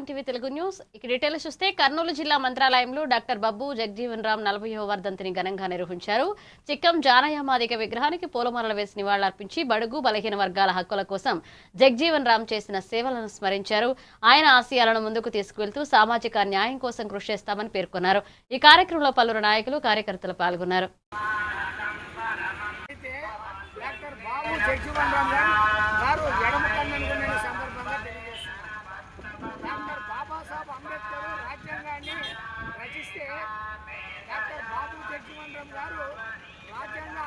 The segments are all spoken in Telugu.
TV Telugu news. ఇక డీటెయిల్స్ చూస్తే కర్నూలు జిల్లా మంత్రాలయంలో డాక్టర్ బబ్బు జగజీవన్ రామ్ 40వ వర్ధంతిని ఘనంగా నిర్వహించారు. చిక్కం జానయ్య మాదిగ విగ్రహానికి పూలమాలలు వేసి నివాళులర్పించి బడుగు బలహీన వర్గాల హక్కుల కోసం జగజీవన్ రామ్ చేసిన సేవలను స్మరించారు. ఆయన ఆశయాలను ముందుకు తీసుకువెళ్తూ సామాజిక న్యాయం కోసం కృషి చేస్తామని పేర్కొన్నారు. ఈ కార్యక్రమంలో పలువురు నాయకులు కార్యకర్తలు పాల్గొన్నారు. డాక్టర్ బాబాసాహెబ్ అంబేద్కర్ రాజ్యాంగాన్ని రచిస్తే డాక్టర్ బాబు జగజీవన్ రామ్ గారు రాజ్యాంగ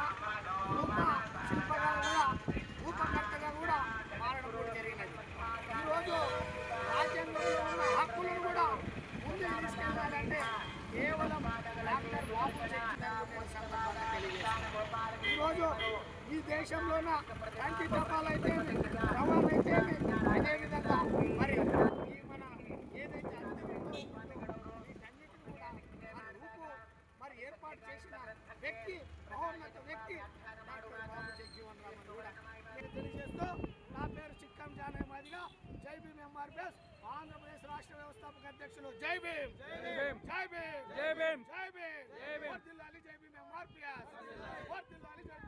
రూపకర్తగా కూడా మారడం కూడా జరిగినది. ఈరోజు రాజ్యాంగంలో ఉన్న హక్కులను కూడా ముందుకు తీసుకెళ్ళాలంటే కేవలం డాక్టర్ బాబు జగజీవన్ సందర్భంగా తెలియజేస్తారు. ఈరోజు ఈ దేశంలోన కంటి తపాలైతే రవాణైతే అదేవిధంగా మరి ఏర్పాటు చేసిన వ్యక్తి మహోన్నత వ్యక్తి డాక్టర్ బాబు జగజీవన్ రామ్ అని కూడా తెలియజేస్తూ నా పేరు చిక్కం జానయ్య మాదిగ. జై భీమ్ ఎంఆర్పిఎస్ ఆంధ్రప్రదేశ్ రాష్ట్ర వ్యవస్థాపక అధ్యక్షులు. జై భీమ్ జై భీమ్ జై భీమ్ జై భీమ్ జై భీమ్. వర్ధిల్లాలి జై భీమ్ ఎంఆర్పిఎస్. వర్ధిల్లాలి జై